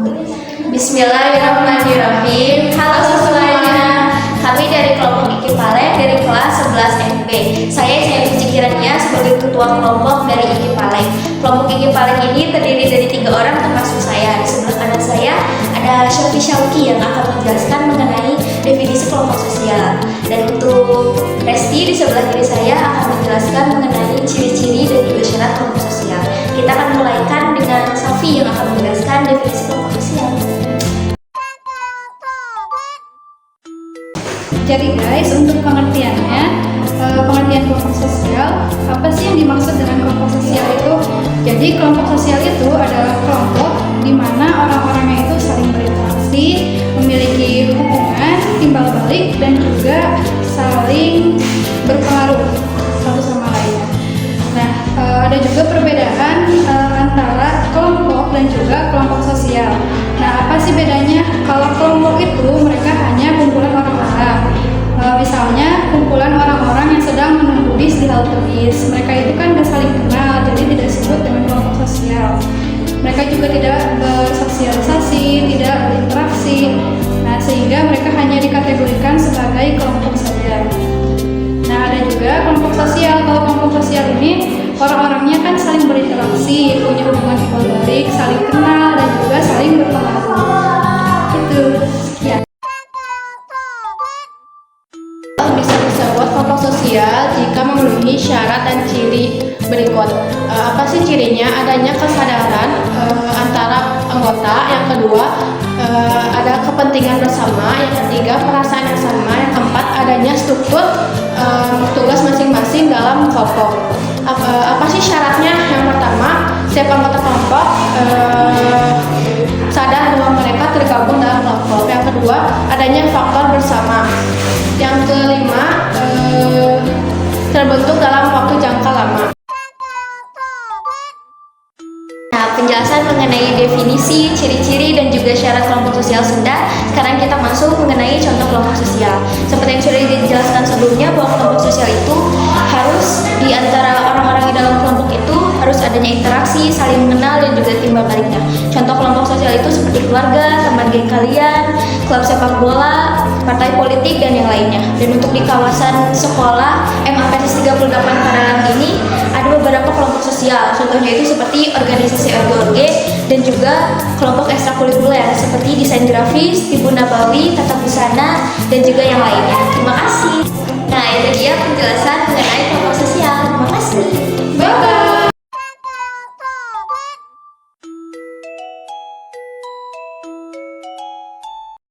Bismillahirrahmanirrahim. Halo semuanya, kami dari kelompok IKI Palek dari kelas 11 MP. Saya Cici Kirania sebagai ketua kelompok dari IKI Palek. Kelompok IKI Palek ini terdiri dari 3 orang termasuk saya. Di sebelah kanan saya ada Syauki yang akan menjelaskan mengenai definisi kelompok sosial. Dan untuk Resti di sebelah kiri saya akan menjelaskan mengenai ciri-ciri dan juga syarat kelompok sosial. Kita akan mulaikan dengan Safi yang akan menjelaskan definisi kelompok sosial. Jadi guys, untuk pengertiannya, pengertian kelompok sosial, apa sih yang dimaksud dengan kelompok sosial itu? Jadi kelompok sosial itu adalah kelompok di mana orang-orangnya itu saling berinteraksi, memiliki hubungan timbal balik dan juga saling berpengaruh satu sama lain. Nah, ada juga perbedaan antara kelompok dan juga kelompok sosial. Nah, apa sih bedanya? Kalau kelompok itu mereka hanya kumpulan orang-orang. Misalnya kumpulan orang-orang yang sedang menunggu bis di halte bis. Mereka itu kan gak saling kenal, jadi tidak disebut dengan kelompok sosial. Mereka juga tidak bersosialisasi, tidak berinteraksi. Nah, sehingga mereka hanya dikategorikan sebagai kelompok saja. Nah, ada juga kelompok sosial. Kalau kelompok sosial ini orang-orangnya kan saling berinteraksi, punya hubungan timbal balik, saling kenal dan juga saling berpengaruh. Itu ya. Bisa disebut kelompok sosial jika memenuhi syarat dan ciri berikut. Apa sih cirinya? Adanya kesadaran antara anggota. Yang kedua, ada kepentingan bersama. Yang ketiga, perasaan yang sama. Yang keempat, adanya struktur tugas masing-masing dalam kelompok. Apa sih syaratnya? Yang pertama, setiap anggota kelompok sadar bahwa mereka tergabung dalam kelompok. Yang kedua, adanya faktor bersama. Yang kelima, terbentuk dalam waktu jangka lama. Nah, penjelasan mengenai definisi, ciri-ciri, dan juga syarat kelompok sosial sudah. Sekarang kita masuk mengenai contoh kelompok sosial. Seperti yang sudah dijelaskan sebelumnya, bahwa kelompok sosial itu harus di antara orang-orang di dalam kelompok itu harus adanya interaksi, saling mengenal, dan juga timbal baliknya. Contoh kelompok sosial itu seperti keluarga, teman geng kalian, klub sepak bola, partai politik, dan yang lainnya. Dan untuk di kawasan sekolah MAPS 38 Padalarang ini ada beberapa kelompok sosial. Contohnya itu seperti organisasi ORG dan juga kelompok ekstrakurikuler seperti desain grafis, tibu nabawi, tata busana, dan juga yang lainnya. Terima kasih. Nah, itu dia penjelasan mengenai